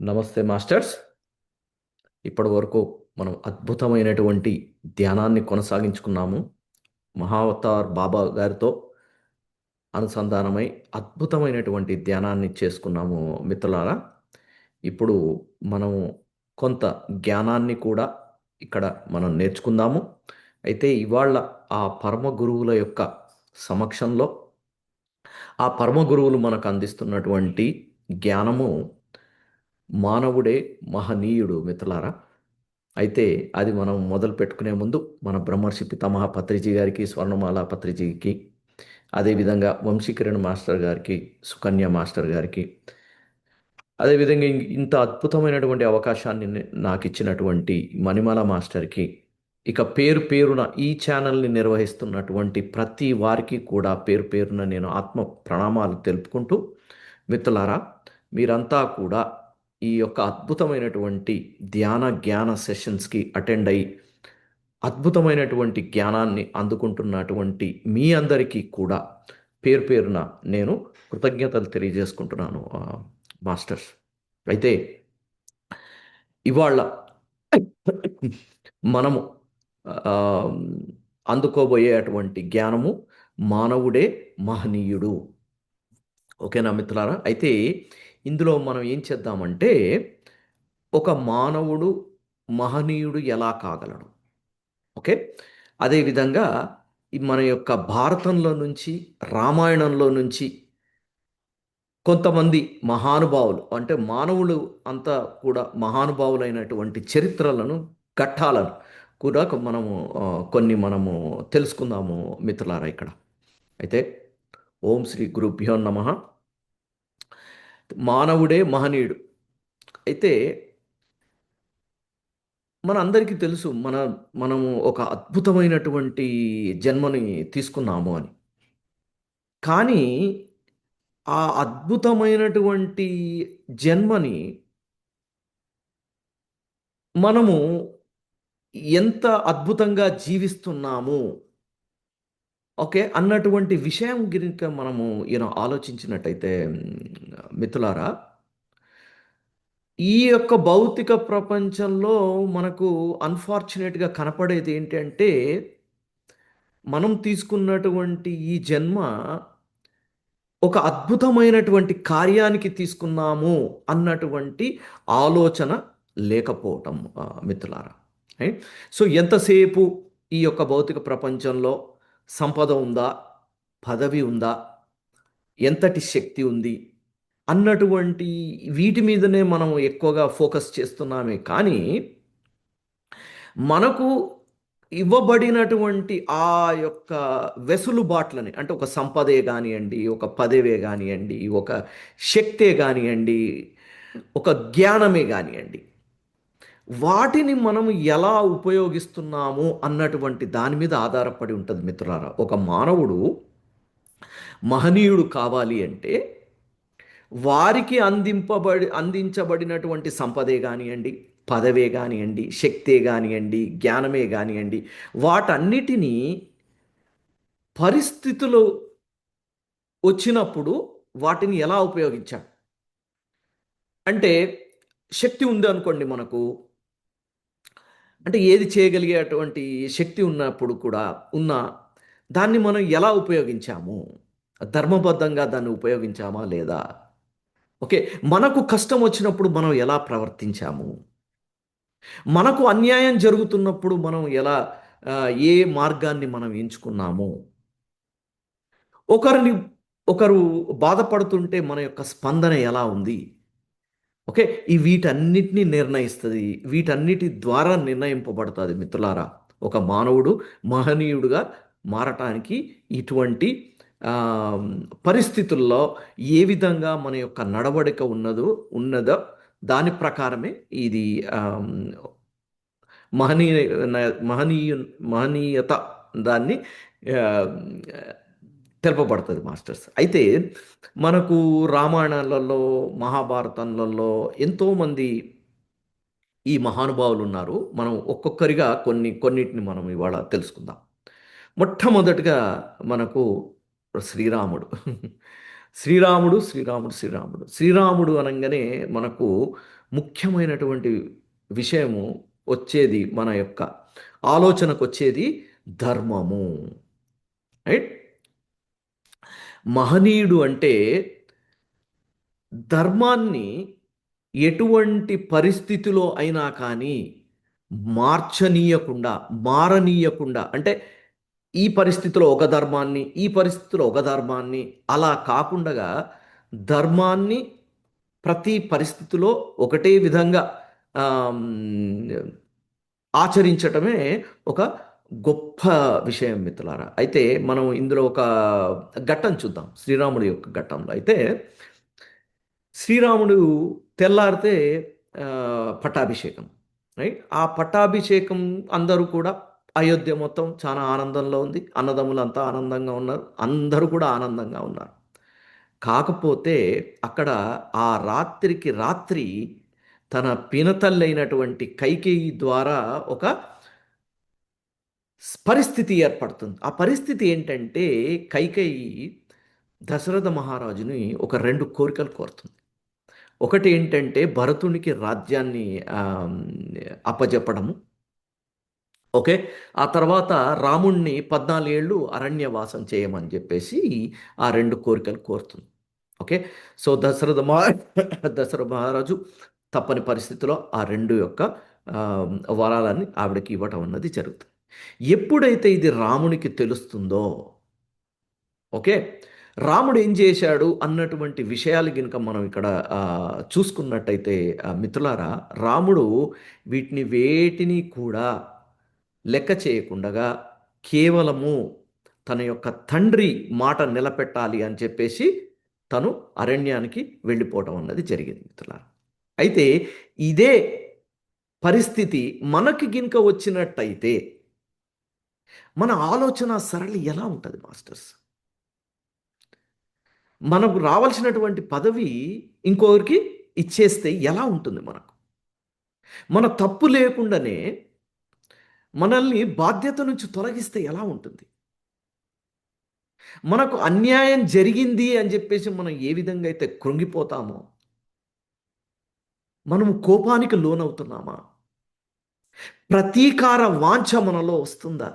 నమస్తే మాస్టర్స్. ఇప్పటి వరకు మనం అద్భుతమైనటువంటి ధ్యానాన్ని కొనసాగించుకున్నాము. మహావతార్ బాబా గారితో అనుసంధానమై అద్భుతమైనటువంటి ధ్యానాన్ని చేసుకున్నాము మిత్రులారా. ఇప్పుడు మనం కొంత జ్ఞానాన్ని కూడా ఇక్కడ మనం నేర్చుకుందాము. అయితే ఇవాళ ఆ పరమ గురువుల యొక్క సమక్షంలో ఆ పరమ గురువులు మనకు అందిస్తున్నటువంటి జ్ఞానము మానవుడే మహనీయుడు మిత్రులారా. అయితే అది మనం మొదలు పెట్టుకునే ముందు మన బ్రహ్మర్షి పితామహ పత్రిజీ గారికి, స్వర్ణమాల పత్రిజీకి, అదేవిధంగా వంశీకిరణ్ మాస్టర్ గారికి, సుకన్య మాస్టర్ గారికి, అదేవిధంగా ఇంత అద్భుతమైనటువంటి అవకాశాన్ని నాకు ఇచ్చినటువంటి మణిమాల మాస్టర్కి, ఇక పేరు పేరున ఈ ఛానల్ని నిర్వహిస్తున్నటువంటి ప్రతి వారికి కూడా పేరు పేరున నేను ఆత్మ ప్రణామాలు తెలుపుకుంటూ, మిత్రులారా, మీరంతా కూడా ఈ యొక్క అద్భుతమైనటువంటి ధ్యాన జ్ఞాన సెషన్స్కి అటెండ్ అయ్యి అద్భుతమైనటువంటి జ్ఞానాన్ని అందుకుంటున్నటువంటి మీ అందరికీ కూడా పేరు పేరున నేను కృతజ్ఞతలు తెలియజేసుకుంటున్నాను మాస్టర్స్. అయితే ఇవాళ మనము ఆ, అందుకోబోయేటువంటి జ్ఞానము మానవుడే మహనీయుడు. ఓకేనా మిత్రులారా? అయితే ఇందులో మనం ఏం చేద్దామంటే, ఒక మానవుడు మహనీయుడు ఎలా కాగలడు? ఓకే. అదేవిధంగా ఈ మన యొక్క భారతంలో నుంచి, రామాయణంలో నుంచి కొంతమంది మహానుభావులు, అంటే మానవులు అంతా కూడా మహానుభావులైనటువంటి చరిత్రలను, ఘట్టాలను కూడా మనము కొన్ని మనము తెలుసుకుందాము మిత్రులారా ఇక్కడ. అయితే ఓం శ్రీ గురుభ్యో నమః. మానవుడే మహనీయుడు. అయితే మన అందరికీ తెలుసు, మనము ఒక అద్భుతమైనటువంటి జన్మని తీసుకున్నాము అని. కానీ ఆ అద్భుతమైనటువంటి జన్మని మనము ఎంత అద్భుతంగా జీవిస్తున్నాము, ఓకే, అన్నటువంటి విషయం గురించి మనము ఆలోచించినట్టయితే మిత్రులారా, ఈ యొక్క భౌతిక ప్రపంచంలో మనకు అన్ఫార్చునేట్గా కనపడేది ఏంటంటే, మనం తీసుకున్నటువంటి ఈ జన్మ ఒక అద్భుతమైనటువంటి కార్యానికి తీసుకున్నాము అన్నటువంటి ఆలోచన లేకపోవటం మిత్రులారా. రైట్. సో ఎంతసేపు ఈ యొక్క భౌతిక ప్రపంచంలో సంపద ఉందా, పదవి ఉందా, ఎంతటి శక్తి ఉంది అన్నటువంటి వీటి మీదనే మనం ఎక్కువగా ఫోకస్ చేస్తున్నామే కానీ, మనకు ఇవ్వబడినటువంటి ఆ యొక్క వెసులుబాట్లని, అంటే ఒక సంపదే కానివ్వండి, ఒక పదవే కానివ్వండి, ఒక శక్తే కానివ్వండి, ఒక జ్ఞానమే కానివ్వండి, వాటిని మనం ఎలా ఉపయోగిస్తున్నాము అన్నటువంటి దాని మీద ఆధారపడి ఉంటుంది మిత్రులారా. ఒక మానవుడు మహనీయుడు కావాలి అంటే వారికి అందించబడినటువంటి సంపదే కానివ్వండి, పదవే కానివ్వండి, శక్తే కానివ్వండి, జ్ఞానమే కానివ్వండి, వాటన్నిటినీ పరిస్థితులు వచ్చినప్పుడు వాటిని ఎలా ఉపయోగించాలి. అంటే శక్తి ఉంది అనుకోండి మనకు, అంటే ఏది చేయగలిగేటువంటి శక్తి ఉన్నప్పుడు కూడా ఉన్న దాన్ని మనం ఎలా ఉపయోగించాము, ధర్మబద్ధంగా దాన్ని ఉపయోగించామా లేదా, ఓకే, మనకు కష్టం వచ్చినప్పుడు మనం ఎలా ప్రవర్తించాము, మనకు అన్యాయం జరుగుతున్నప్పుడు మనం ఎలా ఏ మార్గాన్ని మనం ఎంచుకున్నాము, ఒకరిని ఒకరు బాధపడుతుంటే మన యొక్క స్పందన ఎలా ఉంది, ఓకే, ఈ వీటన్నిటిని నిర్ణయిస్తుంది, వీటన్నిటి ద్వారా నిర్ణయింపబడుతుంది మిత్రులారా ఒక మానవుడు మహనీయుడుగా మారటానికి. ఇటువంటి ఆ, పరిస్థితుల్లో ఏ విధంగా మన యొక్క నడవడిక ఉన్నదో దాని ప్రకారమే ఇది మహనీయ మహనీయ మహనీయత దాన్ని ఆ, తెలుపబడుతుంది మాస్టర్స్. అయితే మనకు రామాయణాలలో, మహాభారతంలలో ఎంతోమంది ఈ మహానుభావులు ఉన్నారు. మనం ఒక్కొక్కరిగా కొన్నిటిని మనం ఇవాళ తెలుసుకుందాం. మొట్టమొదటిగా మనకు శ్రీరాముడు. శ్రీరాముడు శ్రీరాముడు శ్రీరాముడు శ్రీరాముడు అనగానే మనకు ముఖ్యమైనటువంటి విషయము వచ్చేది మన యొక్క ఆలోచనకు వచ్చేది ధర్మము. రైట్. మహనీయుడు అంటే ధర్మాన్ని ఎటువంటి పరిస్థితిలో అయినా కానీ మార్చనీయకుండా, మారనీయకుండా, అంటే ఈ పరిస్థితిలో ఒక ధర్మాన్ని, ఈ పరిస్థితిలో ఒక ధర్మాన్ని అలా కాకుండా ధర్మాన్ని ప్రతి పరిస్థితిలో ఒకటే విధంగా ఆమ్, ఆచరించటమే ఒక గొప్ప విషయం మిత్రులారా. అయితే మనం ఇందులో ఒక ఘట్టం చూద్దాం. శ్రీరాముడి యొక్క ఘట్టంలో అయితే శ్రీరాముడు తెల్లారితే పట్టాభిషేకం. రైట్. ఆ పట్టాభిషేకం అందరూ కూడా అయోధ్య మొత్తం చాలా ఆనందంలో ఉంది. అన్నదమ్ములంతా ఆనందంగా ఉన్నారు. అందరూ కూడా ఆనందంగా ఉన్నారు. కాకపోతే అక్కడ ఆ రాత్రికి రాత్రి తన పినతల్లైనటువంటి కైకేయి ద్వారా ఒక పరిస్థితి ఏర్పడుతుంది. ఆ పరిస్థితి ఏంటంటే కైకేయి దశరథ మహారాజుని ఒక 2 కోరికలు కోరుతుంది. ఒకటి ఏంటంటే భరతునికి రాజ్యాన్ని ఆహ్, అప్పజెప్పడము. ఓకే. ఆ తర్వాత రాముడిని 14 ఏళ్ళు అరణ్యవాసం చేయమని చెప్పేసి ఆ 2 కోరికలు కోరుతుంది. ఓకే. సో, దశరథ మహారాజు తప్పని పరిస్థితిలో ఆ 2 యొక్క వరాలని ఆవిడకి ఇవ్వటం అన్నది జరుగుతుంది. ఎప్పుడైతే ఇది రామునికి తెలుస్తుందో, ఓకే, రాముడు ఏం చేశాడు అన్నటువంటి విషయాలు గనుక మనం ఇక్కడ చూసుకున్నట్టయితే మిత్రులారా, రాముడు వీటిని వేటిని కూడా లెక్క చేయకుండగా కేవలము తన యొక్క తండ్రి మాట నిలబెట్టాలి అని చెప్పేసి తను అరణ్యానికి వెళ్ళిపోవటం అన్నది జరిగింది మిత్రులారా. అయితే ఇదే పరిస్థితి మనకి గినక వచ్చినట్టయితే మన ఆలోచన సరళి ఎలా ఉంటుంది మాస్టర్స్? మనకు రావాల్సినటువంటి పదవి ఇంకొకరికి ఇచ్చేస్తే ఎలా ఉంటుంది మనకు? మన తప్పు లేకుండానే మనల్ని బాధ్యత నుంచి తొలగిస్తే ఎలా ఉంటుంది? మనకు అన్యాయం జరిగింది అని చెప్పేసి మనం ఏ విధంగా అయితే కృంగిపోతామో, మనము కోపానికి లోనవుతున్నామా? ప్రతీకార వాంఛ మనలో వస్తుందా?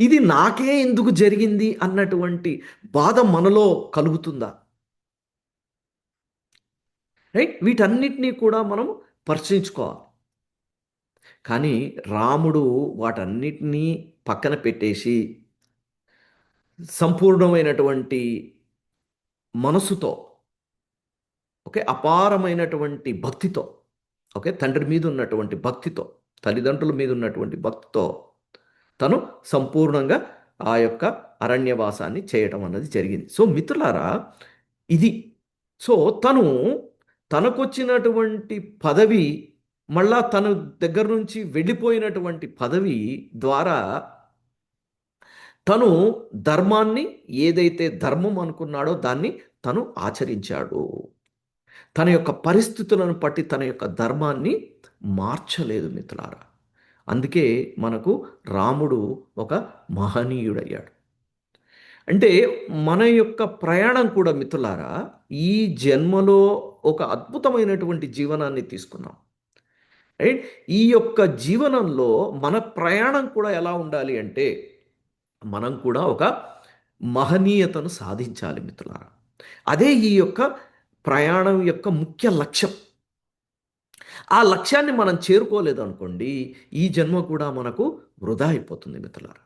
ఇది నాకే ఎందుకు జరిగింది అన్నటువంటి బాధ మనలో కలుగుతుందా? రైట్. వీటన్నిటినీ కూడా మనం పరిశీలించుకోవాలి. కానీ రాముడు వాటన్నిటినీ పక్కన పెట్టేసి సంపూర్ణమైనటువంటి మనసుతో, ఓకే, అపారమైనటువంటి భక్తితో, ఓకే, తండ్రి మీద ఉన్నటువంటి భక్తితో, తల్లిదండ్రుల మీద ఉన్నటువంటి భక్తితో తను సంపూర్ణంగా ఆ యొక్క అరణ్యవాసాన్ని చేయటం అన్నది జరిగింది. సో మిత్రులారా, ఇది. సో తను తనకొచ్చినటువంటి పదవి, మళ్ళా తన దగ్గర నుంచి వెళ్ళిపోయినటువంటి పదవి ద్వారా తను ధర్మాన్ని, ఏదైతే ధర్మం అనుకున్నాడో దాన్ని తను ఆచరించాడు. తన యొక్క పరిస్థితులను బట్టి తన యొక్క ధర్మాన్ని మార్చలేదు మిత్రులారా. అందుకే మనకు రాముడు ఒక మహనీయుడయ్యాడు. అంటే మన యొక్క ప్రయాణం కూడా మిత్రులారా, ఈ జన్మలో ఒక అద్భుతమైనటువంటి జీవనాన్ని తీసుకున్నాం. రైట్. ఈ యొక్క జీవనంలో మన ప్రయాణం కూడా ఎలా ఉండాలి అంటే, మనం కూడా ఒక మహనీయతను సాధించాలి మిత్రులారా. అదే ఈ యొక్క ప్రయాణం యొక్క ముఖ్య లక్ష్యం. ఆ లక్ష్యాన్ని మనం చేరుకోలేదు అనుకోండి, ఈ జన్మ కూడా మనకు వృధా అయిపోతుంది మిత్రులారా.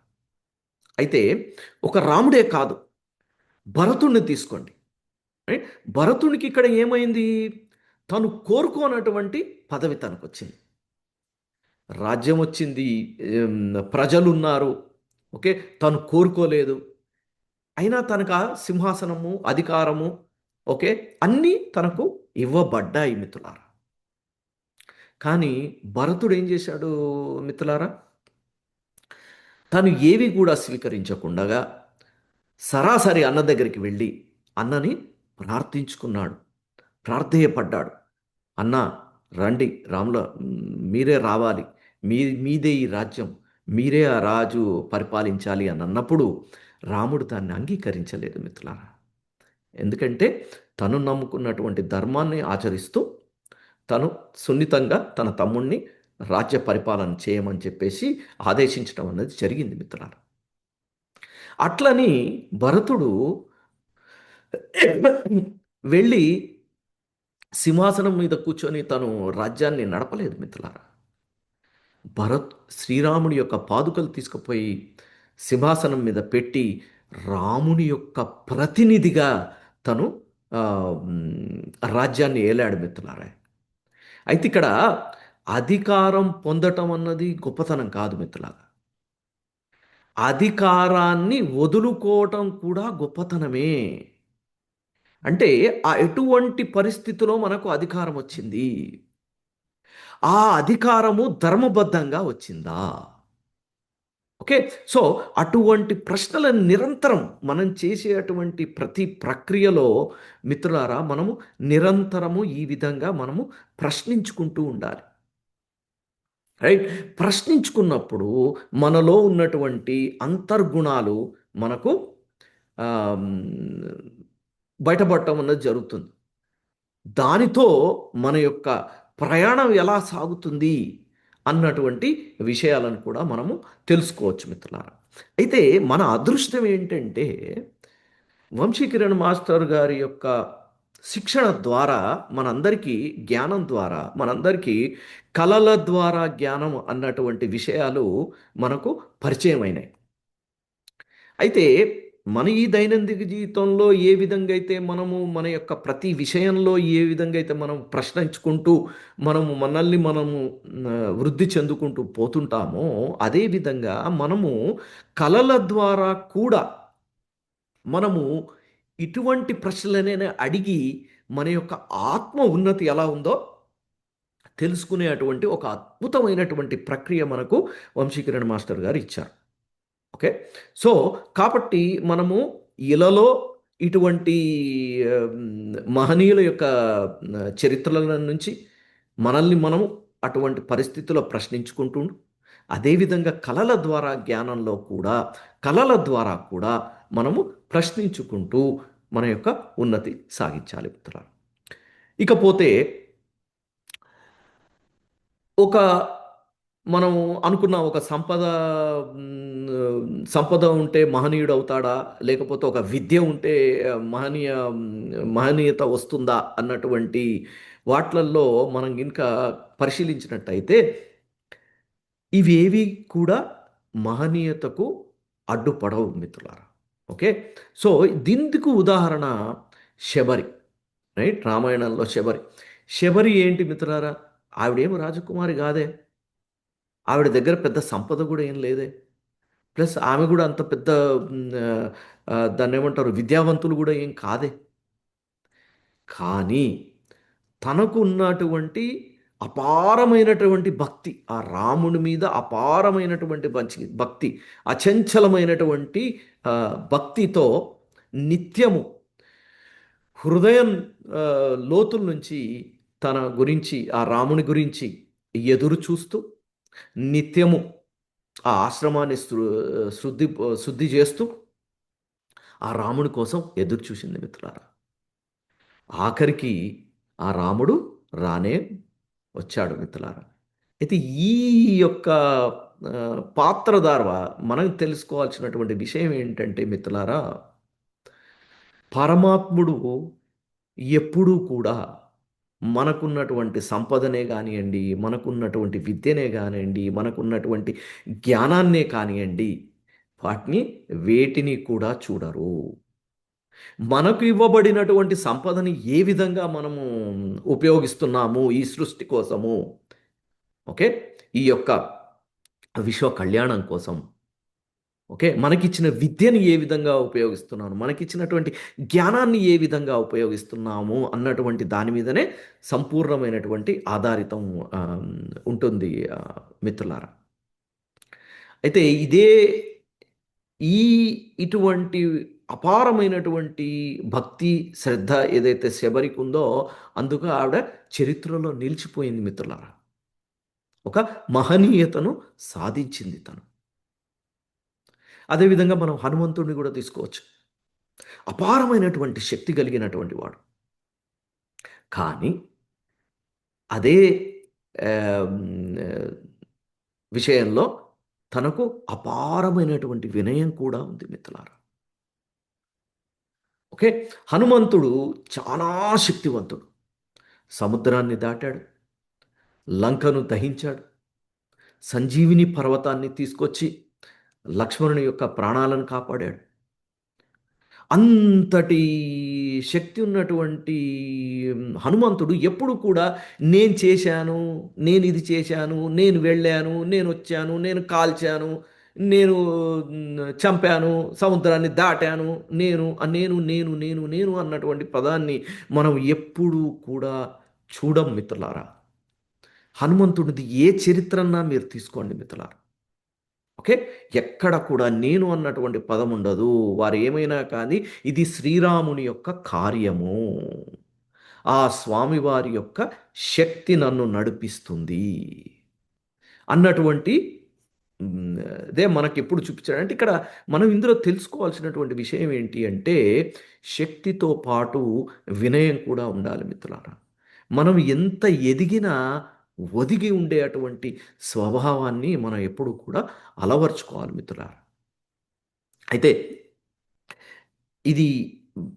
అయితే ఒక రాముడే కాదు, భరతుడిని తీసుకోండి. రైట్. భరతునికి ఇక్కడ ఏమైంది? తను కోరుకోనటువంటి పదవి తనకొచ్చింది. రాజ్యం వచ్చింది, ప్రజలున్నారు, ఓకే, తను కోరుకోలేదు. అయినా తనకు ఆ సింహాసనము, అధికారము, ఓకే, అన్నీ తనకు ఇవ్వబడ్డాయి మిత్రులారా. కానీ భరతుడు ఏం చేశాడు మిత్రులారా? తను ఏవి కూడా స్వీకరించకుండగా సరాసరి అన్న దగ్గరికి వెళ్ళి అన్నని ప్రార్థించుకున్నాడు, ప్రార్థేయపడ్డాడు. అన్న, రండి రాముల, మీరే రావాలి, మీదే ఈ రాజ్యం, మీరే ఆ రాజు పరిపాలించాలి అని అన్నప్పుడు రాముడు దాన్ని అంగీకరించలేదు మిత్రులారా. ఎందుకంటే తను నమ్ముకున్నటువంటి ధర్మాన్ని ఆచరిస్తూ తను సున్నితంగా తన తమ్ముణ్ణి రాజ్య పరిపాలన చేయమని చెప్పేసి ఆదేశించడం అనేది జరిగింది మిత్రులారా. అట్లని భరతుడు వెళ్ళి సింహాసనం మీద కూర్చొని తను రాజ్యాన్ని నడపలేదు మిత్రులారా. శ్రీరాముడి యొక్క పాదుకలు తీసుకుపోయి సింహాసనం మీద పెట్టి రాముని యొక్క ప్రతినిధిగా తను ఆ, మ్, రాజ్యాన్ని ఏలాడు మిత్రులారా. అయితే ఇక్కడ అధికారం పొందటం అన్నది గొప్పతనం కాదు మిత్రులారా. అధికారాన్ని వదులుకోవటం కూడా గొప్పతనమే. అంటే ఆ ఎటువంటి పరిస్థితిలో మనకు అధికారం వచ్చింది, ఆ అధికారము ధర్మబద్ధంగా వచ్చిందా? ఓకే. సో, అటువంటి ప్రశ్నలను నిరంతరం మనం చేసేటువంటి ప్రతి ప్రక్రియలో మిత్రులారా, మనము నిరంతరము ఈ విధంగా మనము ప్రశ్నించుకుంటూ ఉండాలి. రైట్? ప్రశ్నించుకున్నప్పుడు మనలో ఉన్నటువంటి అంతర్గుణాలు మనకు ఆహ్, హ్మ్, బయటపడటం అన్నది జరుగుతుంది. దానితో మన యొక్క ప్రయాణం ఎలా సాగుతుంది అన్నటువంటి విషయాలను కూడా మనము తెలుసుకోవచ్చు మిత్రులారా. అయితే మన అదృష్టం ఏంటంటే, వంశీకిరణ్ మాస్టర్ గారి యొక్క శిక్షణ ద్వారా మనందరికీ జ్ఞానం ద్వారా మనందరికీ కళల ద్వారా జ్ఞానం అన్నటువంటి విషయాలు మనకు పరిచయమైనాయి. అయితే మన ఈ దైనందిక జీవితంలో ఏ విధంగా అయితే మనము మన యొక్క ప్రతి విషయంలో ఏ విధంగా అయితే మనం ప్రశ్నించుకుంటూ మనల్ని మనము వృద్ధి చెందుకుంటూ పోతుంటామో, అదే విధంగా మనము కళల ద్వారా కూడా మనము ఇటువంటి ప్రశ్నలనే అడిగి మన యొక్క ఆత్మ ఉన్నతి ఎలా ఉందో తెలుసుకునేటువంటి ఒక అద్భుతమైనటువంటి ప్రక్రియ మనకు వంశీకిరణ్ మాస్టర్ గారు ఇచ్చారు. ఓకే. సో, కాబట్టి మనము ఇలలో ఇటువంటి మహనీయుల యొక్క చరిత్రల నుంచి మనల్ని మనము అటువంటి పరిస్థితుల్లో ప్రశ్నించుకుంటూ, అదేవిధంగా కళల ద్వారా జ్ఞానంలో కూడా కళల ద్వారా కూడా మనము ప్రశ్నించుకుంటూ మన యొక్క ఉన్నతి సాగించాలి మిత్రులారా. ఇకపోతే ఒక మనం అనుకున్న ఒక సంపద ఉంటే మహనీయుడు అవుతాడా? లేకపోతే ఒక విద్య ఉంటే మహనీయత వస్తుందా? అన్నటువంటి వాట్లల్లో మనం ఇంకా పరిశీలించినట్టయితే ఇవేవి కూడా మహనీయతకు అడ్డుపడవు మిత్రులారా. ఓకే. సో, దీనికి ఉదాహరణ శబరి. రైట్? రామాయణంలో శబరి. శబరి ఏంటి మిత్రులారా? ఆవిడేమి రాజకుమారి కాదే. ఆవిడ దగ్గర పెద్ద సంపద కూడా ఏం లేదే. ప్లస్ ఆమె కూడా అంత పెద్ద దాన్నేమంటారు విద్యావంతులు కూడా ఏం కాదే. కానీ తనకు ఉన్నటువంటి అపారమైనటువంటి భక్తి, ఆ రాముని మీద అపారమైనటువంటి భక్తి, అచంచలమైనటువంటి భక్తితో నిత్యము హృదయం లోతుల నుంచి తన గురించి, ఆ రాముని గురించి ఎదురు చూస్తూ నిత్యము ఆ ఆశ్రమాన్ని శుద్ధి శుద్ధి చేస్తూ ఆ రాముడి కోసం ఎదురు చూసింది మిత్రులారా. ఆఖరికి ఆ రాముడు రానే వచ్చాడు మిత్రులారా. అయితే ఈ యొక్క పాత్ర ద్వారా మనం తెలుసుకోవాల్సినటువంటి విషయం ఏంటంటే మిత్రులారా, పరమాత్ముడు ఎప్పుడూ కూడా మనకున్నటువంటి సంపదనే కానియండి, మనకున్నటువంటి విద్యనే కానియండి, మనకున్నటువంటి జ్ఞానాన్నే కానియండి, వాటిని వేటిని కూడా చూడరు. మనకు ఇవ్వబడినటువంటి సంపదని ఏ విధంగా మనము ఉపయోగిస్తున్నాము ఈ సృష్టి కోసము, ఓకే, ఈ యొక్క విశ్వ కళ్యాణం కోసం, ఓకే, మనకిచ్చిన విద్యని ఏ విధంగా ఉపయోగిస్తున్నాను, మనకిచ్చినటువంటి జ్ఞానాన్ని ఏ విధంగా ఉపయోగిస్తున్నాము అన్నటువంటి దాని మీదనే సంపూర్ణమైనటువంటి ఆధారితం ఉంటుంది మిత్రులారా. అయితే ఈ ఇటువంటి అపారమైనటువంటి భక్తి, శ్రద్ధ ఏదైతే శబరికి ఉందో అందుకు ఆవిడ చరిత్రలో నిలిచిపోయింది మిత్రులారా. ఒక మహనీయతను సాధించింది తను. అదేవిధంగా మనం హనుమంతుడిని కూడా తీసుకోవచ్చు. అపారమైనటువంటి శక్తి కలిగినటువంటి వాడు. కానీ అదే ఆమ్, ఆ, విషయంలో తనకు అపారమైనటువంటి వినయం కూడా ఉంది మిత్రులారా. ఓకే. హనుమంతుడు చాలా శక్తివంతుడు. సముద్రాన్ని దాటాడు, లంకను దహించాడు, సంజీవిని పర్వతాన్ని తీసుకొచ్చి లక్ష్మణుని యొక్క ప్రాణాలను కాపాడాడు. అంతటి శక్తి ఉన్నటువంటి హనుమంతుడు ఎప్పుడు కూడా నేను చేశాను, నేను ఇది చేశాను, నేను వెళ్ళాను, నేను వచ్చాను, నేను కాల్చాను, నేను చంపాను, సముద్రాన్ని దాటాను, నేను అన్నటువంటి పదాన్ని మనం ఎప్పుడూ కూడా చూడం మిత్రులారా. హనుమంతుడిది ఏ చరిత్రన్నా మీరు తీసుకోండి మిత్రులారా. ఓకే. ఎక్కడ కూడా నేను అన్నటువంటి పదం ఉండదు. వారు ఏమైనా కానీ ఇది శ్రీరాముని యొక్క కార్యము. ఆ స్వామివారి యొక్క శక్తి నన్ను నడిపిస్తుంది అన్నటువంటి హ్మ్. అదే మనకెప్పుడు చూపించాడు. అంటే ఇక్కడ మనం ఇందులో తెలుసుకోవాల్సినటువంటి విషయం ఏంటి అంటే, శక్తితో పాటు వినయం కూడా ఉండాలి మిత్రులారా. మనం ఎంత ఎదిగినా ఒదిగి ఉండే అటువంటి స్వభావాన్ని మనం ఎప్పుడూ కూడా అలవరుచుకోవాలి మిత్రులారా. అయితే ఇది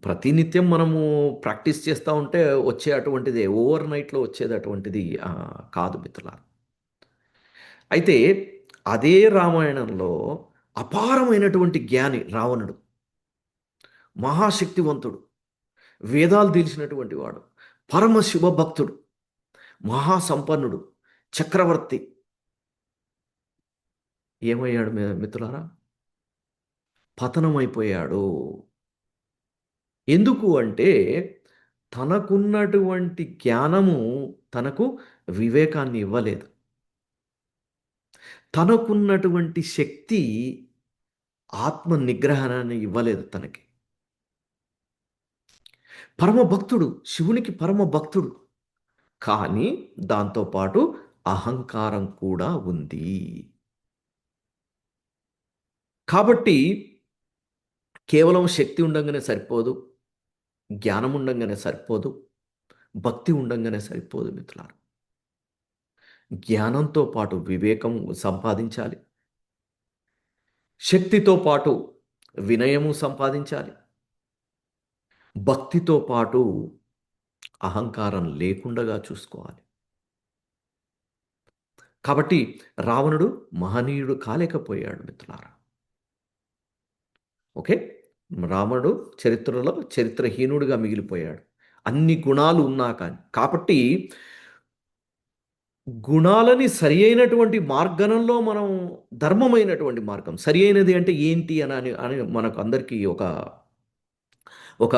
ప్రతినిత్యం మనము ప్రాక్టీస్ చేస్తా ఉంటే వచ్చే అటువంటిదే. ఓవర్ నైట్‌లో వచ్చేది అటువంటిది కాదు మిత్రులారా. అయితే అదే రామాయణంలో అపారమైనటువంటి జ్ఞాని రావణుడు. మహాశక్తివంతుడు. వేదాలు తెలిసినటువంటి వాడు. పరమ శివభక్తుడు. మహాసంపన్నుడు. చక్రవర్తి. ఏమయ్యాడు మిత్రులారా? పతనమైపోయాడు. ఎందుకు అంటే తనకున్నటువంటి జ్ఞానము తనకు వివేకాన్ని ఇవ్వలేదు. తనకున్నటువంటి శక్తి ఆత్మ నిగ్రహాన్ని ఇవ్వలేదు తనకి. పరమ భక్తుడు. శివునికి పరమ భక్తుడు. కానీ దాంతో పాటు అహంకారం కూడా ఉంది. కాబట్టి కేవలం శక్తి ఉండంగానే సరిపోదు. జ్ఞానం ఉండంగానే సరిపోదు. భక్తి ఉండంగానే సరిపోదు మిత్రులారా. జ్ఞానంతో పాటు వివేకం సంపాదించాలి. శక్తితో పాటు వినయము సంపాదించాలి. భక్తితో పాటు అహంకారం లేకుండగా చూసుకోవాలి. కాబట్టి రావణుడు మహనీయుడు కాలేకపోయాడు మిత్రులారా. ఓకే. రావణుడు చరిత్రలో చరిత్రహీనుడిగా మిగిలిపోయాడు. అన్ని గుణాలు ఉన్నా కానీ. కాబట్టి గుణాలని సరి అయినటువంటి మార్గంలో మనం ధర్మమైనటువంటి మార్గం. సరి అయినది అంటే ఏంటి అని అని మనకు అందరికీ ఒక ఒక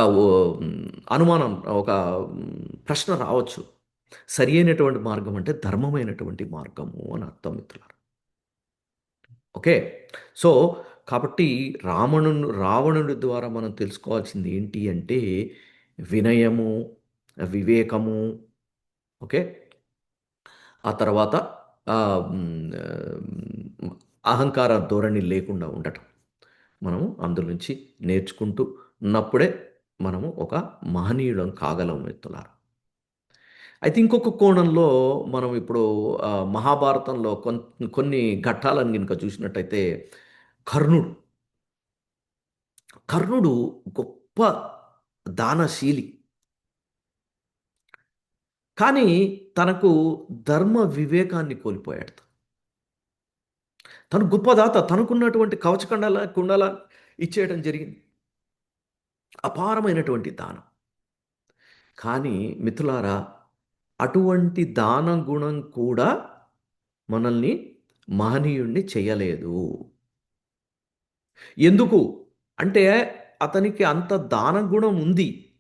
అనుమానం, ఒక ప్రశ్న రావచ్చు. సరి అయినటువంటి మార్గం అంటే ధర్మమైనటువంటి మార్గము అని అర్థం మిత్రులారా. ఓకే. సో, కాబట్టి రావణుడి ద్వారా మనం తెలుసుకోవాల్సింది ఏంటి అంటే వినయము, వివేకము. ఓకే. ఆ తర్వాత అహంకార ధోరణి లేకుండా ఉండటం. మనము అందులో నుంచి నేర్చుకుంటూ ఉన్నప్పుడే మనము ఒక మహనీయులం కాగలం మిత్రులారా. అయితే ఇంకొక కోణంలో మనం ఇప్పుడు మహాభారతంలో కొన్ని ఘట్టాలను గనుక చూసినట్టయితే కర్ణుడు. కర్ణుడు గొప్ప దానశీలి. కానీ తనకు ధర్మ వివేకాన్ని కోల్పోయాడు. తను గొప్ప దాత. తనకున్నటువంటి కుండల ఇచ్చేయడం జరిగింది. అపారమైనటువంటి దానం. కానీ మిత్రులారా, అటువంటి దాన గుణం కూడా మనల్ని మహనీయుడిని చేయలేదు. ఎందుకు? అంటే అతనికి అంత దాన గుణం ఉంది.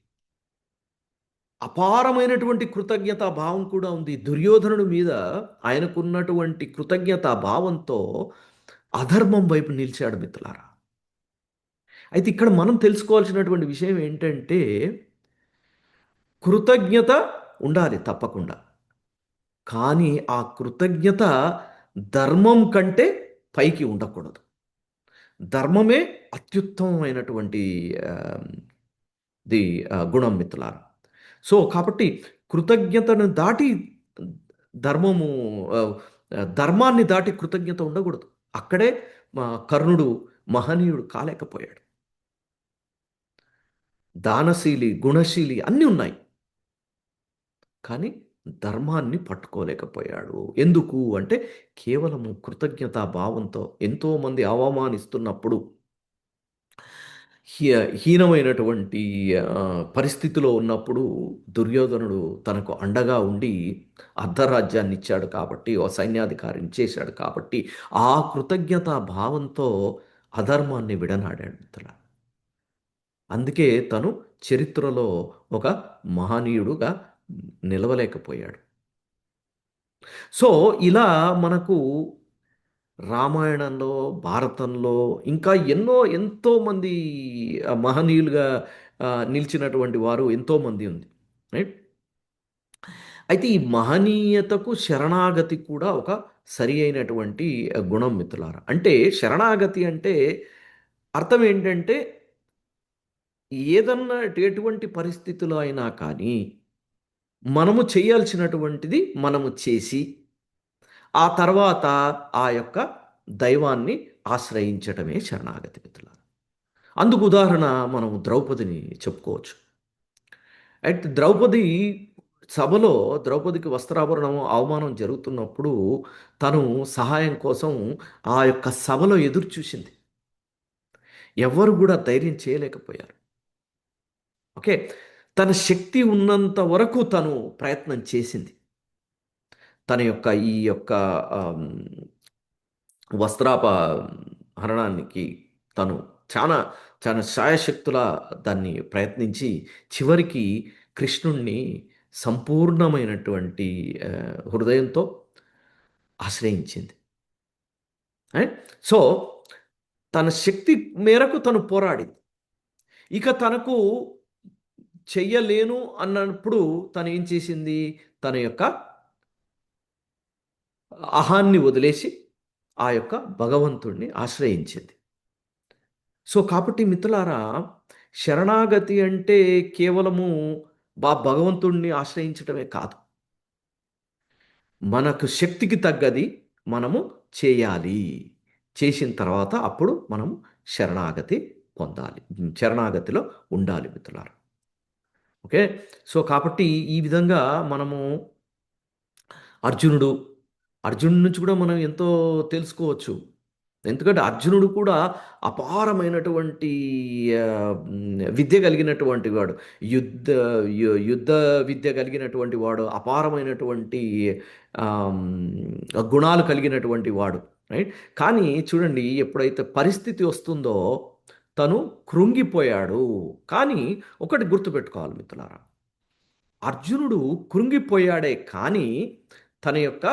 అపారమైనటువంటి కృతజ్ఞతా భావం కూడా ఉంది. దుర్యోధనుడి మీద ఆయనకున్నటువంటి కృతజ్ఞతా భావంతో అధర్మం వైపు నిలిచాడు మిత్రులారా. అయితే ఇక్కడ మనం తెలుసుకోవాల్సినటువంటి విషయం ఏంటంటే, కృతజ్ఞత ఉండాలి తప్పకుండా. కానీ ఆ కృతజ్ఞత ధర్మం కంటే పైకి ఉండకూడదు. ధర్మమే అత్యుత్తమమైనటువంటి ఆహ్, గుణం మిత్రులారా. సో, కాబట్టి కృతజ్ఞతను దాటి ధర్మము ఆహ్, ధర్మాన్ని దాటి కృతజ్ఞత ఉండకూడదు. అక్కడే కర్ణుడు మహనీయుడు కాలేకపోయాడు. దానశీలి, గుణశీలి అన్నీ ఉన్నాయి. కానీ ధర్మాన్ని పట్టుకోలేకపోయాడు. ఎందుకు అంటే కేవలము కృతజ్ఞతా భావంతో ఎంతోమంది అవమానిస్తున్నప్పుడు హీనమైనటువంటి పరిస్థితిలో ఉన్నప్పుడు దుర్యోధనుడు తనకు అండగా ఉండి అర్ధరాజ్యాన్నిచ్చాడు కాబట్టి, ఓ సైన్యాధికారిని చేశాడు కాబట్టి, ఆ కృతజ్ఞతా భావంతో అధర్మాన్ని విడనాడాడు మిత్రులారా. అందుకే తను చరిత్రలో ఒక మహనీయుడుగా నిలవలేకపోయాడు. సో, ఇలా మనకు రామాయణంలో, భారతంలో ఇంకా ఎంతోమంది మహనీయులుగా నిలిచినటువంటి వారు ఎంతోమంది ఉంది. రైట్? అయితే ఈ మహనీయతకు శరణాగతి కూడా ఒక సరి అయినటువంటి గుణం మిత్రులారా. అంటే శరణాగతి అంటే అర్థం ఏంటంటే ఏదన్నా ఎటువంటి పరిస్థితిలో అయినా కానీ మనము చేయాల్సినటువంటిది మనము చేసి ఆ తర్వాత ఆ యొక్క దైవాన్ని ఆశ్రయించటమే శరణాగతి మిత్రులారా. అందుకు ఉదాహరణ మనం ద్రౌపదిని చెప్పుకోవచ్చు. అయితే సభలో ద్రౌపదికి వస్త్రాభరణం అవమానం జరుగుతున్నప్పుడు తను సహాయం కోసం ఆ యొక్క సభలో ఎదురు చూసింది. ఎవ్వరు కూడా ధైర్యం చేయలేకపోయారు. ఓకే. తన శక్తి ఉన్నంత వరకు తను ప్రయత్నం చేసింది. తన యొక్క ఈ యొక్క ఆహ్, హరణానికి తను చాలా, చాలా శాయశక్తులా దాన్ని ప్రయత్నించి చివరికి కృష్ణుడిని సంపూర్ణమైనటువంటి హృదయంతో ఆశ్రయించింది. రైట్? సో, తన శక్తి మేరకు తను పోరాడింది. ఇక తనకు చెయ్యలేను అన్నప్పుడు తనేం చేసింది? తన యొక్క అహాన్ని వదిలేసి ఆ యొక్క భగవంతుడిని ఆశ్రయించింది. సో, కాబట్టి మిత్రులారా, శరణాగతి అంటే కేవలము భగవంతుడిని ఆశ్రయించటమే కాదు. మనకు శక్తికి తగ్గది మనము చేయాలి. చేసిన తర్వాత అప్పుడు మనము శరణాగతి పొందాలి. శరణాగతిలో ఉండాలి మిత్రులారా. ఓకే. సో, కాబట్టి ఈ విధంగా మనము అర్జునుడు, అర్జునుడి నుంచి కూడా మనం ఎంతో తెలుసుకోవచ్చు. ఎందుకంటే అర్జునుడు కూడా అపారమైనటువంటి విద్య కలిగినటువంటి వాడు. యుద్ధ యుద్ధ విద్య కలిగినటువంటి వాడు. అపారమైనటువంటి గుణాలు కలిగినటువంటి వాడు. రైట్? కానీ చూడండి ఎప్పుడైతే పరిస్థితి వస్తుందో తను కృంగిపోయాడు. కానీ ఒకటి గుర్తుపెట్టుకోవాలి మిత్రులారా. అర్జునుడు కృంగిపోయాడే కానీ తన యొక్క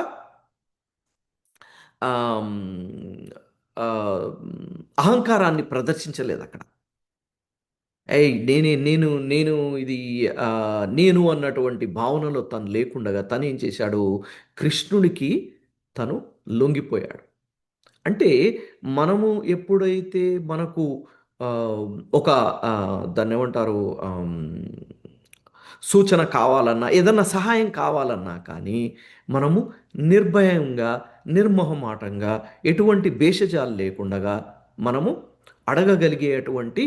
ఆహ్, ఆహ్, అహంకారాన్ని ప్రదర్శించలేదక్కడ. ఏయ్! నేను నేను ఇది నేను అన్నటువంటి భావనలో తను లేకుండగా తనేం చేశాడు, కృష్ణుడికి తను లొంగిపోయాడు. అంటే మనము ఎప్పుడైతే మనకు ఆహ్, ఒక దాన్నేమంటారు సూచన కావాలన్నా, ఏదన్నా సహాయం కావాలన్నా కానీ, మనము నిర్భయంగా, నిర్మొహమాటంగా, ఎటువంటి భేషజాలు లేకుండగా మనము అడగగలిగేటువంటి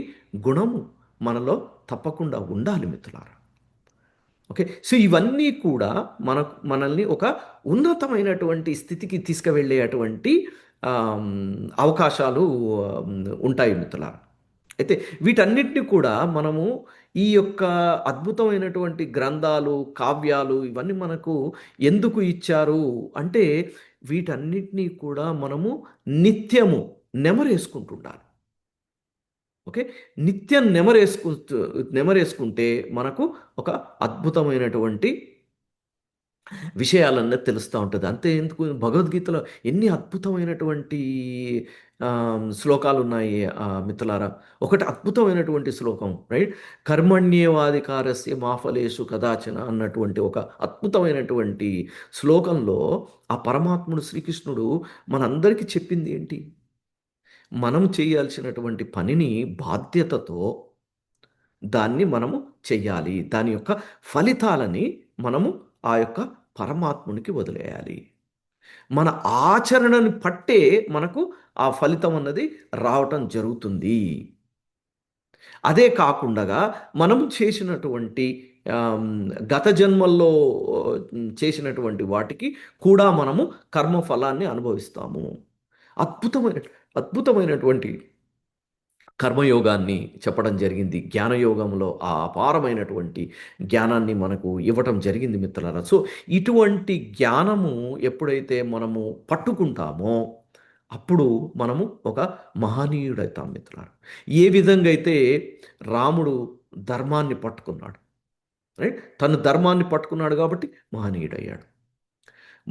గుణము మనలో తప్పకుండా ఉండాలి మిత్రులారా. ఓకే. సో, ఇవన్నీ కూడా మనల్ని ఒక ఉన్నతమైనటువంటి స్థితికి తీసుకువెళ్ళేటువంటి అవకాశాలు ఉంటాయి మిత్రులారా. అయితే వీటన్నిటిని కూడా మనము ఈ యొక్క అద్భుతమైనటువంటి గ్రంథాలు, కావ్యాలు ఇవన్నీ మనకు ఎందుకు ఇచ్చారు అంటే వీటన్నిటిని కూడా మనము నిత్యము నెమరేసుకుంటుండాలి. ఓకే. నిత్యం నెమరేసుకుంటే మనకు ఒక అద్భుతమైనటువంటి విషయాలన్నీ తెలుస్తా ఉంటది. అంతే ఎందుకు భగవద్గీతలో ఎన్ని అద్భుతమైనటువంటి శ్లోకాలున్నాయి మిత్రులారా. ఒకటి అద్భుతమైనటువంటి శ్లోకం రైట్. కర్మణ్యేవాధికారస్య మా ఫలేషు కదాచన అన్నటువంటి ఒక అద్భుతమైనటువంటి శ్లోకంలో ఆ పరమాత్ముడు శ్రీకృష్ణుడు మనందరికీ చెప్పింది ఏంటి? మనం చేయాల్సినటువంటి పనిని బాధ్యతతో దాన్ని మనము చెయ్యాలి. దాని యొక్క ఫలితాలని మనము ఆ యొక్క పరమాత్మునికి వదిలేయాలి. మన ఆచరణని పట్టే మనకు ఆ ఫలితం అన్నది రావటం జరుగుతుంది. అదే కాకుండగా మనం చేసినటువంటి గత జన్మల్లో చేసినటువంటి వాటికి కూడా మనము కర్మఫలాన్ని అనుభవిస్తాము. అద్భుతమైన అద్భుతమైనటువంటి కర్మయోగాన్ని చెప్పడం జరిగింది. జ్ఞానయోగంలో ఆ అపారమైనటువంటి జ్ఞానాన్ని మనకు ఇవ్వటం జరిగింది మిత్రులారా. సో, ఇటువంటి జ్ఞానము ఎప్పుడైతే మనము పట్టుకుంటామో, అప్పుడు మనము ఒక మహనీయుడైతాం మిత్రులారా. ఏ విధంగా అయితే రాముడు ధర్మాన్ని పట్టుకున్నాడు. రైట్? తను ధర్మాన్ని పట్టుకున్నాడు కాబట్టి మహనీయుడయ్యాడు.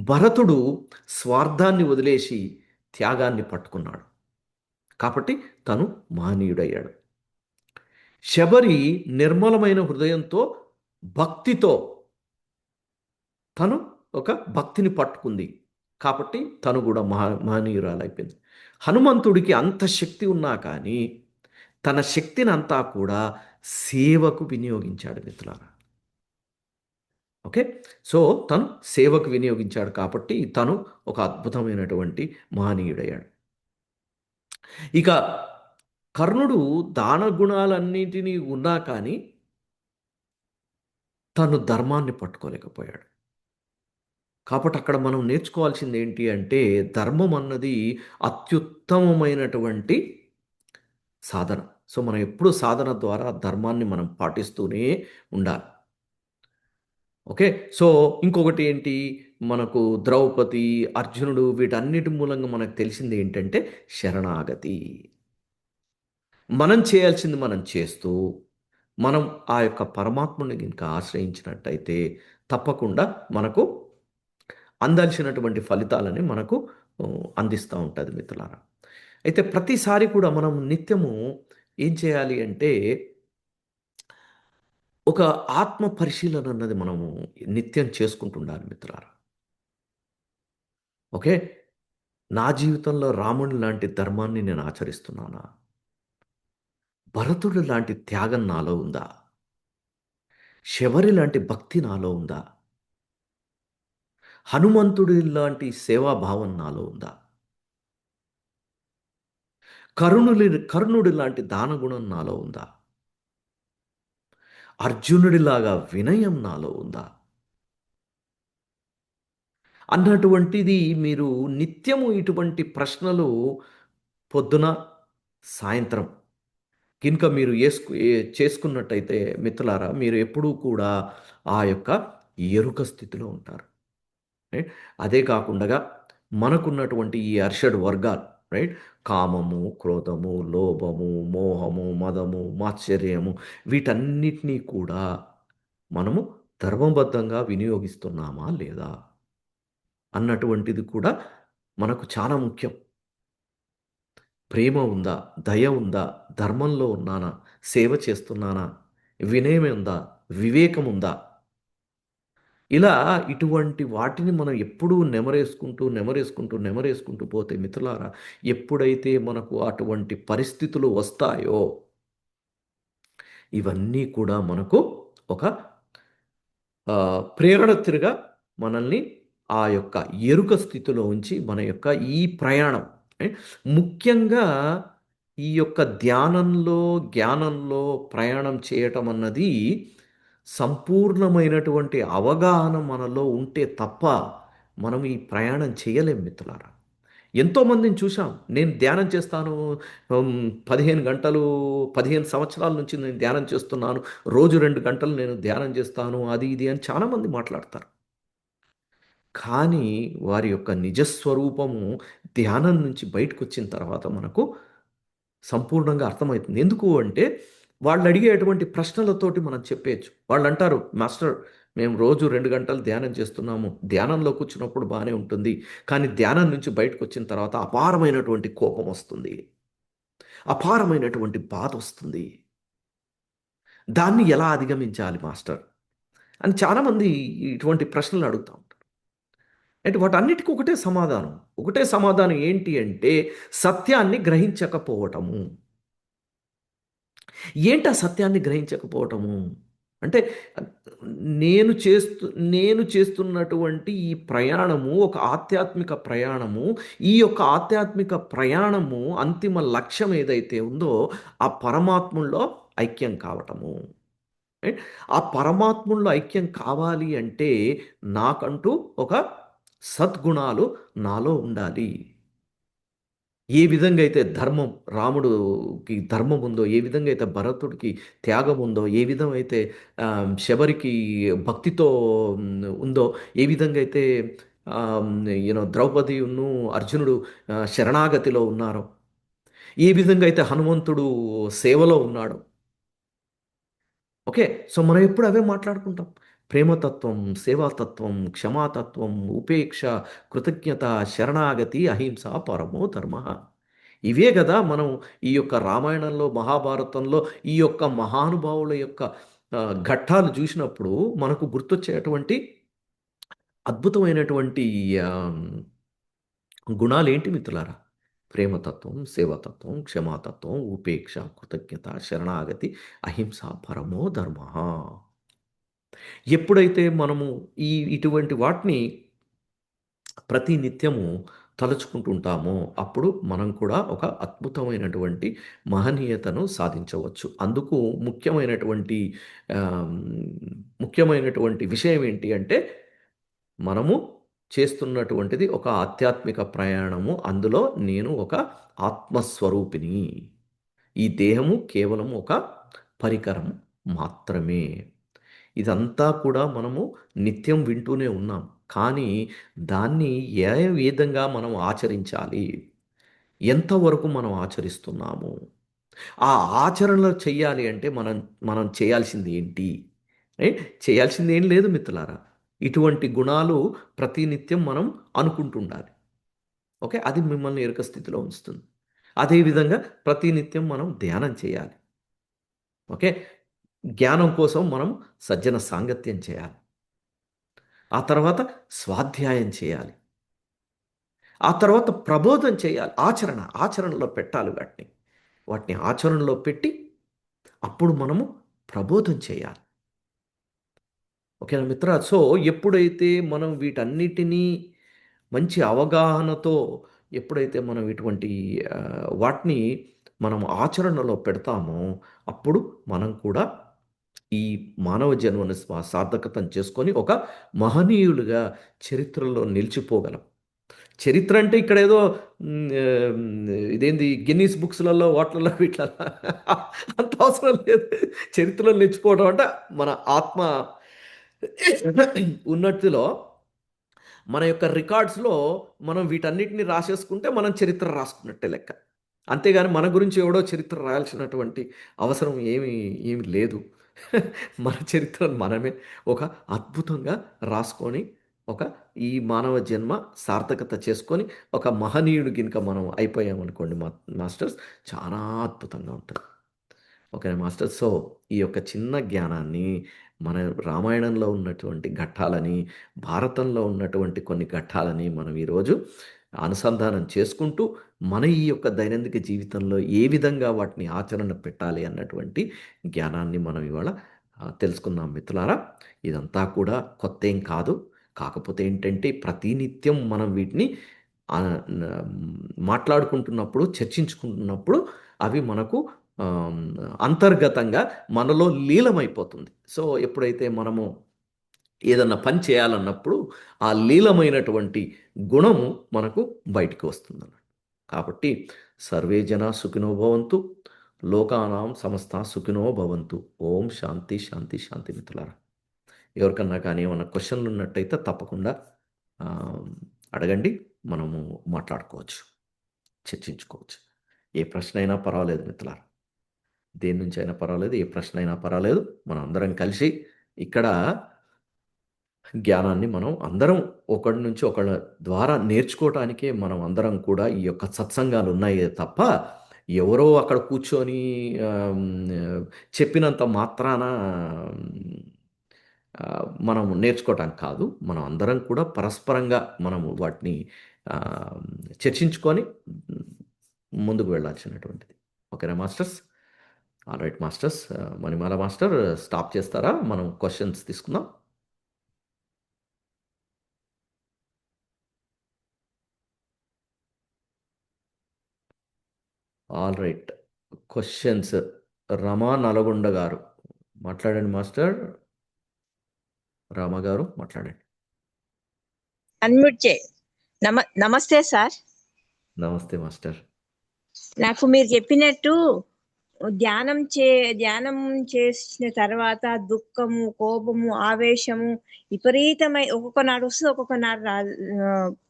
భరతుడు స్వార్థాన్ని వదిలేసి త్యాగాన్ని పట్టుకున్నాడు. కాబట్టి తను మహనీయుడయ్యాడు. శబరి నిర్మలమైన హృదయంతో, భక్తితో తను ఒక భక్తిని పట్టుకుంది. కాబట్టి తను కూడా మహనీయురాలైపోయింది. హనుమంతుడికి అంత శక్తి ఉన్నా కానీ తన శక్తిని అంతా కూడా సేవకు వినియోగించాడు మిత్రులారా. ఓకే. సో, తను సేవకు వినియోగించాడు కాబట్టి తను ఒక అద్భుతమైనటువంటి మహనీయుడయ్యాడు. ఇక కర్ణుడు దాన గుణాలన్నిటినీ ఉన్నా కానీ తను ధర్మాన్ని పట్టుకోలేకపోయాడు. కాబట్టి అక్కడ మనం నేర్చుకోవాల్సింది ఏంటి అంటే, ధర్మం అన్నది అత్యుత్తమమైనటువంటి సాధన. సో, మనం ఎప్పుడూ సాధన ద్వారా ధర్మాన్ని మనం పాటిస్తూనే ఉండాలి. ఓకే. సో, ఇంకొకటి ఏంటి, మనకు ద్రౌపది, అర్జునుడు వీటన్నిటి మూలంగా మనకు తెలిసింది ఏంటంటే శరణాగతి. మనం చేయాల్సింది మనం చేస్తూ, మనం ఆ యొక్క పరమాత్ముడిని గనుక ఆశ్రయించినట్టయితే తప్పకుండా మనకు అందాల్సినటువంటి ఫలితాలని మనకు అందిస్తూ ఉంటుంది మిత్రులారా. అయితే ప్రతిసారి కూడా మనం నిత్యము ఏం చేయాలి అంటే, ఒక ఆత్మ పరిశీలన అన్నది మనము నిత్యం చేసుకుంటుండాలి మిత్రులారా. ఓకే. నా జీవితంలో రాముని లాంటి ధర్మాన్ని నేను ఆచరిస్తున్నానా? భరతుడు లాంటి త్యాగం నాలో ఉందా? శబరి లాంటి భక్తి నాలో ఉందా? హనుమంతుడి లాంటి సేవాభావం నాలో ఉందా? కర్ణుడి లాంటి దానగుణం నాలో ఉందా? అర్జునుడిలాగా వినయం నాలో ఉందా? అన్నటువంటిది మీరు నిత్యము ఇటువంటి ప్రశ్నలు పొద్దున, సాయంత్రం గినుక మీరు చేసుకున్నట్టయితే మిత్రులారా, మీరు ఎప్పుడూ కూడా ఆ యొక్క ఎరుక స్థితిలో ఉంటారు. రైట్? అదే కాకుండగా మనకున్నటువంటి ఈ అర్షడ్ వర్గాలు, రైట్? కామము, క్రోధము, లోభము, మోహము, మదము, మాత్సర్యము వీటన్నిటినీ కూడా మనము ధర్మబద్ధంగా వినియోగిస్తున్నామా లేదా? అన్నటువంటిది కూడా మనకు చాలా ముఖ్యం. ప్రేమ ఉందా? దయ ఉందా? ధర్మంలో ఉన్నానా? సేవ చేస్తున్నానా? వినయం ఉందా? వివేకం ఉందా? ఇలా ఇటువంటి వాటిని మనం ఎప్పుడూ నెమరేసుకుంటూ పోతే మిత్రులారా, ఎప్పుడైతే మనకు అటువంటి పరిస్థితులు వస్తాయో, ఇవన్నీ కూడా మనకు ఒక ప్రేరణతిగా మనల్ని ఆ యొక్క ఎరుక స్థితిలో ఉంచి మన యొక్క ఈ ప్రయాణం ముఖ్యంగా ఈ యొక్క ధ్యానంలో, జ్ఞానంలో ప్రయాణం చేయటం అన్నది సంపూర్ణమైనటువంటి అవగాహన మనలో ఉంటే తప్ప మనం ఈ ప్రయాణం చేయలేం మిత్రులారా. ఎంతోమందిని చూశాం. నేను ధ్యానం చేస్తాను. 15 గంటలు, 15 సంవత్సరాల నుంచి నేను ధ్యానం చేస్తున్నాను. రోజు 2 గంటలు నేను ధ్యానం చేస్తాను. అది ఇది అని చాలామంది మాట్లాడతారు. కానీ వారి యొక్క నిజస్వరూపము ధ్యానం నుంచి బయటకొచ్చిన తర్వాత మనకు సంపూర్ణంగా అర్థమవుతుంది. ఎందుకు అంటే వాళ్ళు అడిగేటువంటి ప్రశ్నలతోటి మనం చెప్పేయచ్చు. వాళ్ళంటారు, "మాస్టర్, మేము రోజు 2 గంటలు ధ్యానం చేస్తున్నాము. ధ్యానంలో కూర్చున్నప్పుడు బానే ఉంటుంది. కానీ ధ్యానం నుంచి బయటకొచ్చిన తర్వాత అపారమైనటువంటి కోపం వస్తుంది. అపారమైనటువంటి బాధొస్తుంది. దాన్ని ఎలా అధిగమించాలి మాస్టర్?" అని చాలామంది ఇటువంటి ప్రశ్నలు అడుగుతా ఉంటారు. అంటే వాటన్నిటికి ఒకటే సమాధానం. ఒకటే సమాధానం ఏంటి అంటే సత్యాన్ని గ్రహించకపోవటము. ఏంటి ఆ సత్యాన్ని గ్రహించకపోవటము? అంటే నేను చేస్తు నేను చేస్తున్నటువంటి ఈ ప్రయాణము ఒక ఆధ్యాత్మిక ప్రయాణము. ఈ యొక్క ఆధ్యాత్మిక ప్రయాణము అంతిమ లక్ష్యం ఏదైతే ఉందో ఆ పరమాత్ముల్లో ఐక్యం కావటము. రైట్? ఆ పరమాత్ముల్లో ఐక్యం కావాలి అంటే నాకంటూ ఒక సద్గుణాలు నాలో ఉండాలి. ఏ విధంగా అయితే ధర్మం రాముడుకి ధర్మం ఉందో, ఏ విధంగా అయితే భరతుడికి త్యాగం ఉందో, ఏ విధమైతే శబరికి భక్తితో ఉందో, ఏ విధంగా అయితే ద్రౌపదియును అర్జునుడు శరణాగతిలో ఉన్నారో, ఏ విధంగా అయితే హనుమంతుడు సేవలో ఉన్నాడో. ఓకే. సో, మనం ఎప్పుడు అవే మాట్లాడుకుంటాం. ప్రేమతత్వం, సేవాతత్వం, క్షమాతత్వం, ఉపేక్ష, కృతజ్ఞత, శరణాగతి, అహింస పరమో ధర్మః. ఇవే గదా మనం ఈ యొక్క రామాయణంలో, మహాభారతంలో ఈ యొక్క మహానుభావుల యొక్క ఘట్టాలు జూసినప్పుడు మనకు గుర్తొచ్చేటువంటి అద్భుతమైనటువంటి ఆహ్, గుణాలేంటి మిత్రులారా? ప్రేమతత్వం, సేవాతత్వం, క్షమాతత్వం, ఉపేక్ష, కృతజ్ఞత, శరణాగతి, అహింస పరమో ధర్మః. ఎప్పుడైతే మనము ఇటువంటి వాటిని ప్రతి నిత్యము తలుచుకుంటూ ఉంటామో, అప్పుడు మనం కూడా ఒక అద్భుతమైనటువంటి మహనీయతను సాధించవచ్చు. అందుకు ఆహ్, ముఖ్యమైనటువంటి విషయం ఏంటి అంటే, మనము చేస్తున్నటువంటిది ఒక ఆధ్యాత్మిక ప్రయాణము. అందులో నేను ఒక ఆత్మస్వరూపిని. ఈ దేహము కేవలం ఒక పరికరం మాత్రమే. ఇదంతా కూడా మనము నిత్యం వింటూనే ఉన్నాం. కానీ దాన్ని ఏ విధంగా మనం ఆచరించాలి? ఎంతవరకు మనం ఆచరిస్తున్నాము? ఆ ఆచరణలో చెయ్యాలి అంటే మనం మనం చేయాల్సింది ఏంటి? ఏ చేయాల్సింది ఏం లేదు మిత్రులారా. ఇటువంటి గుణాలు ప్రతినిత్యం మనం అనుకుంటుండాలి. ఓకే. అది మిమ్మల్ని ఎరుక స్థితిలో ఉంచుతుంది. అదేవిధంగా ప్రతినిత్యం మనం ధ్యానం చేయాలి. ఓకే. జ్ఞానం కోసం మనం సజ్జన సాంగత్యం చేయాలి. ఆ తర్వాత స్వాధ్యాయం చేయాలి. ఆ తర్వాత ప్రబోధం చేయాలి. ఆచరణలో పెట్టాలి వాటిని. వాటిని ఆచరణలో పెట్టి అప్పుడు మనము ప్రబోధం చేయాలి. ఓకేనా మిత్ర? సో, ఎప్పుడైతే మనం వీటన్నిటినీ మంచి అవగాహనతో ఎప్పుడైతే మనం ఇటువంటి వాటిని మనం ఆచరణలో పెడతామో, అప్పుడు మనం కూడా ఈ మానవ జన్మను సార్థకతం చేసుకొని ఒక మహనీయులుగా చరిత్రలో నిలిచిపోగలం. చరిత్ర అంటే ఇక్కడేదో ఇదేంది గిన్నీస్ బుక్స్‌లలో వాటిలలో వీటిలలో అంత అవసరం లేదు. చరిత్రలో నిలిచిపోవడం అంటే మన ఆత్మ ఉన్నతిలో మన యొక్క రికార్డ్స్‌లో మనం వీటన్నిటిని రాసేసుకుంటే మనం చరిత్ర రాసుకున్నట్టే లెక్క. అంతేగాని మన గురించి ఎవడో చరిత్ర రాయాల్సినటువంటి అవసరం ఏమి లేదు. మన చరిత్రను మనమే ఒక అద్భుతంగా రాసుకొని, ఒక ఈ మానవ జన్మ సార్థకత చేసుకొని, ఒక మహనీయుడు గినుక మనం అయిపోయామనుకోండి మాస్టర్స్ చాలా అద్భుతంగా ఉంటది. ఓకేనా మాస్టర్. సో, ఈ యొక్క చిన్న జ్ఞానాన్ని మన రామాయణంలో ఉన్నటువంటి ఘట్టాలని, భారతంలో ఉన్నటువంటి కొన్ని ఘట్టాలని మనం ఈరోజు అనుసంధానం చేసుకుంటూ, మన ఈ యొక్క దైనందిక జీవితంలో ఏ విధంగా వాటిని ఆచరణ పెట్టాలి అన్నటువంటి జ్ఞానాన్ని మనం ఇవాళ తెలుసుకున్నాం మిత్రులారా. ఇదంతా కూడా కొత్తేం కాదు. కాకపోతే ఏంటంటే ప్రతినిత్యం మనం వీటిని ఆహ్, న మాట్లాడుకుంటున్నప్పుడు, చర్చించుకుంటున్నప్పుడు అవి మనకు ఆహ్, అంతర్గతంగా మనలో లీలమైపోతుంది. సో, ఎప్పుడైతే మనము ఏదన్నా పని చేయాలన్నప్పుడు ఆ లీలమైనటువంటి గుణము మనకు బయటికి వస్తుందన్నమాట. కాబట్టి సర్వే జనా సుఖినో భవంతు. లోకానాం సమస్తా సుఖినో భవంతు. ఓం శాంతి, శాంతి, శాంతి మిత్రులారా. ఎవరికన్నా కానీ ఏమన్నా క్వెషన్‌లు ఉన్నట్టయితే తప్పకుండా ఆహ్, అడగండి. మనము మాట్లాడుకోవచ్చు. చర్చించుకోవచ్చు. ఏ ప్రశ్నైనా పర్వాలేదు మిత్రులారా. దేని నుంచైనా పర్వాలేదు. ఏ ప్రశ్న అయినా పర్వాలేదు. మనం అందరం కలిసి ఇక్కడ జ్ఞానాన్ని మనం అందరం ఒకడి నుంచి ఒకళ్ళ ద్వారా నేర్చుకోవటానికే మనం అందరం కూడా ఈ యొక్క సత్సంగాలు ఉన్నాయే తప్ప, ఎవరో అక్కడ కూర్చొని చెప్పినంత మాత్రాన మనం నేర్చుకోవటానికి కాదు. మనం అందరం కూడా పరస్పరంగా మనము వాటిని ఆహ్, చర్చించుకొని ముందుకు వెళ్ళాల్సినటువంటిది. ఓకేనా masters? All right masters. Manimala master stop చేస్తారా? మనం క్వశ్చన్స్ తీసుకుందాం. All right. Questions. Rama Nalgonda garu మాట్లాడండి మాస్టర్. రామ గారు మాట్లాడండి. అన్మ్యూట్ చే నమస్తే సార్. నమస్తే మాస్టర్. నాకు మీరు చెప్పినట్టు ధ్యానం చేసిన తర్వాత దుఃఖము, కోపము, ఆవేశము విపరీతమై ఒక్కొక్క నాడు వస్తుంది, ఒక్కొక్క నాడు